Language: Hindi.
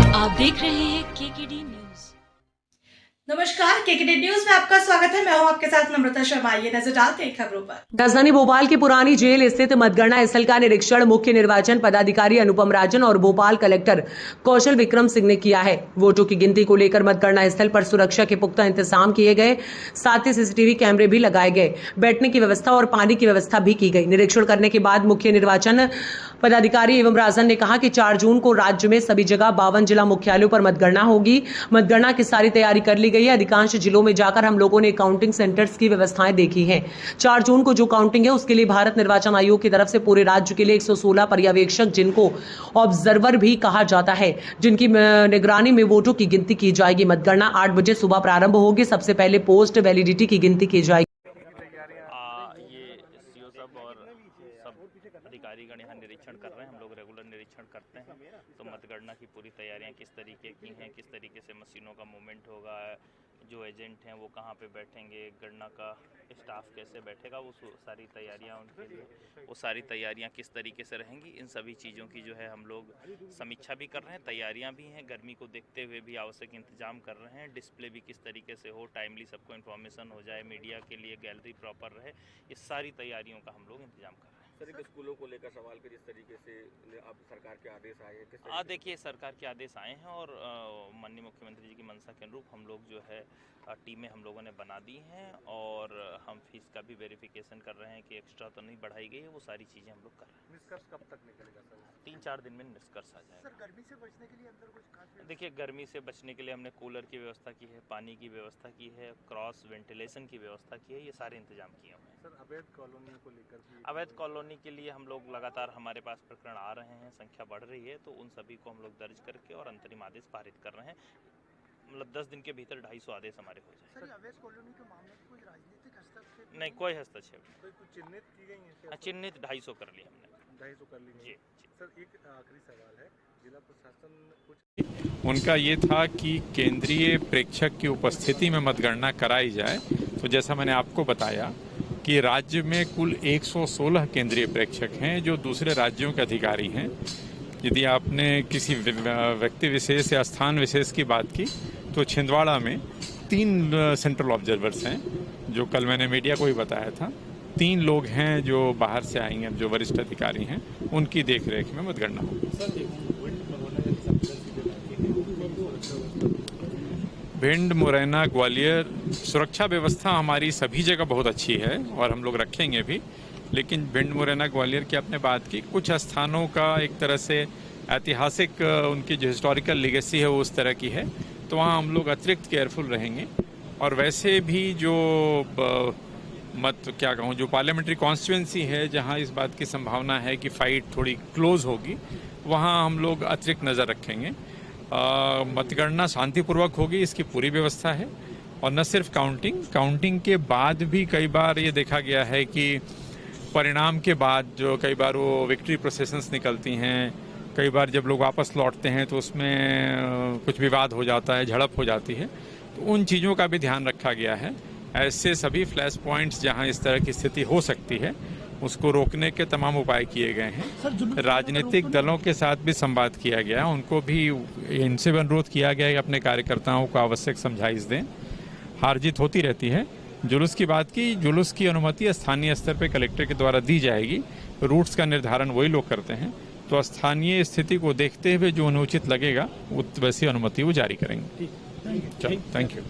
आप देख रहे हैं केकेडी न्यूज। नमस्कार, केकेडी न्यूज में आपका स्वागत है। मैं हूं आपके साथ नम्रता शर्मा। ये नजर डालते हैं खबरों पर। राजधानी भोपाल की पुरानी जेल स्थित मतगणना स्थल का निरीक्षण मुख्य निर्वाचन पदाधिकारी अनुपम राजन और भोपाल कलेक्टर कौशल विक्रम सिंह ने किया है। वोटों की गिनती को लेकर मतगणना स्थल पर सुरक्षा के पुख्ता इंतजाम किए गए, साथ ही सीसीटीवी कैमरे भी लगाए गए, बैठने की व्यवस्था और पानी की व्यवस्था भी की गई। निरीक्षण करने के बाद मुख्य निर्वाचन पदाधिकारी एवं राजन ने कहा कि 4 जून को राज्य में सभी जगह 52 जिला मुख्यालयों पर मतगणना होगी। मतगणना की सारी तैयारी कर ली गई है। अधिकांश जिलों में जाकर हम लोगों ने काउंटिंग सेंटर्स की व्यवस्थाएं देखी हैं। 4 जून को जो काउंटिंग है उसके लिए भारत निर्वाचन आयोग की तरफ से पूरे राज्य के लिए 116 पर्यवेक्षक, जिनको ऑब्जर्वर भी कहा जाता है, जिनकी निगरानी में वोटों की गिनती की जाएगी। मतगणना 8 बजे सुबह प्रारंभ होगी। सबसे पहले पोस्ट वैलिडिटी की गिनती की जाएगी। अधिकारीगण यहाँ निरीक्षण कर रहे हैं। हम लोग रेगुलर निरीक्षण करते हैं, तो मतगणना की पूरी तैयारियां किस तरीके की हैं, किस तरीके से मशीनों का मूवमेंट होगा, जो एजेंट हैं वो कहाँ पे बैठेंगे, गणना का स्टाफ कैसे बैठेगा, वो सारी तैयारियां उनके लिए, वो सारी तैयारियां किस तरीके से रहेंगी, इन सभी चीज़ों की जो है हम लोग समीक्षा भी कर रहे हैं। तैयारियां भी हैं, गर्मी को देखते हुए भी आवश्यक इंतजाम कर रहे हैं। डिस्प्ले भी किस तरीके से हो, टाइमली सबको इन्फॉर्मेशन हो जाए, मीडिया के लिए गैलरी प्रॉपर रहे, इस सारी तैयारियों का हम लोग इंतजाम कर रहे हैं। सर, एक स्कूलों को लेकर सवाल के जिस तरीके से अब सरकार के आदेश आए हैं, देखिए सरकार के आदेश आए हैं और माननीय मुख्यमंत्री जी की मंशा के अनुरूप हम लोग जो है टीमें हम लोगों ने बना दी हैं और हम फीस का भी वेरिफिकेशन कर रहे हैं कि एक्स्ट्रा तो नहीं बढ़ाई गई है। वो सारी चीज़ें हम लोग कर रहे हैं। निष्कर्ष कब तक निकलेगा सर? 3-4 दिन में निष्कर्ष आ जाएगा। सर, गर्मी से बचने के लिए अंदर कुछ खास? देखिए, गर्मी से बचने के लिए हमने कूलर की व्यवस्था की है, पानी की व्यवस्था की है, क्रॉस वेंटिलेशन की व्यवस्था की है, ये सारे इंतजाम किए हुए हैं। सर, अवैध कॉलोनी को लेकर भी? अवैध कॉलोनी के लिए हम लोग लगातार, हमारे पास प्रकरण आ रहे हैं, संख्या बढ़ रही है, तो उन सभी को हम लोग दर्ज करके और अंतरिम आदेश पारित कर रहे हैं। मतलब 10 दिन के भीतर 250 आदेश हमारे हो जाए। सर, अवैध कॉलोनी के मामले में कोई राजनीतिक हस्तक्षेप नहीं, कोई हस्तक्षेप नहीं। कुछ चिन्हित की गई है? चिन्हित 250 कर ली हमने। 250 कर ली जी। सर, एक आखिरी सवाल है, जिला प्रशासन कुछ उनका ये था कि केंद्रीय प्रेक्षक की उपस्थिति में मतगणना कराई जाए। तो जैसा मैंने आपको बताया कि राज्य में कुल 116 केंद्रीय प्रेक्षक हैं जो दूसरे राज्यों के अधिकारी हैं। यदि आपने किसी व्यक्ति विशेष या स्थान विशेष की बात की, तो छिंदवाड़ा में 3 सेंट्रल ऑब्जर्वर्स हैं, जो कल मैंने मीडिया को ही बताया था। 3 लोग हैं जो बाहर से आएंगे, जो वरिष्ठ अधिकारी हैं, उनकी देखरेख में मतगणना होगी। भिंड, मुरैना, ग्वालियर, सुरक्षा व्यवस्था हमारी सभी जगह बहुत अच्छी है और हम लोग रखेंगे भी। लेकिन भिंड, मुरैना, ग्वालियर की आपने बात की, कुछ स्थानों का एक तरह से ऐतिहासिक उनकी जो हिस्टोरिकल लेगेसी है वो उस तरह की है, तो वहाँ हम लोग अतिरिक्त केयरफुल रहेंगे। और वैसे भी जो जो पार्लियामेंट्री कॉन्स्टिट्यूंसी है, जहाँ इस बात की संभावना है कि फाइट थोड़ी क्लोज होगी, वहाँ हम लोग अतिरिक्त नज़र रखेंगे। मतगणना शांतिपूर्वक होगी, इसकी पूरी व्यवस्था है। और न सिर्फ काउंटिंग के बाद भी कई बार ये देखा गया है कि परिणाम के बाद जो कई बार वो विक्ट्री प्रोसेशंस निकलती हैं, कई बार जब लोग वापस लौटते हैं तो उसमें कुछ विवाद हो जाता है, झड़प हो जाती है, तो उन चीज़ों का भी ध्यान रखा गया है। ऐसे सभी फ्लैश पॉइंट्स जहां इस तरह की स्थिति हो सकती है, उसको रोकने के तमाम उपाय किए गए हैं। राजनीतिक दलों के साथ भी संवाद किया गया, उनको भी इनसे भी अनुरोध किया गया कि अपने कार्यकर्ताओं को आवश्यक समझाइश दें। हार जीत होती रहती है। जुलूस की बात की, जुलूस की अनुमति स्थानीय स्तर पर कलेक्टर के द्वारा दी जाएगी। रूट्स का निर्धारण वही लोग करते हैं, तो स्थानीय स्थिति को देखते हुए जो अनुचित लगेगा वैसी अनुमति वो जारी करेंगे। Thank you.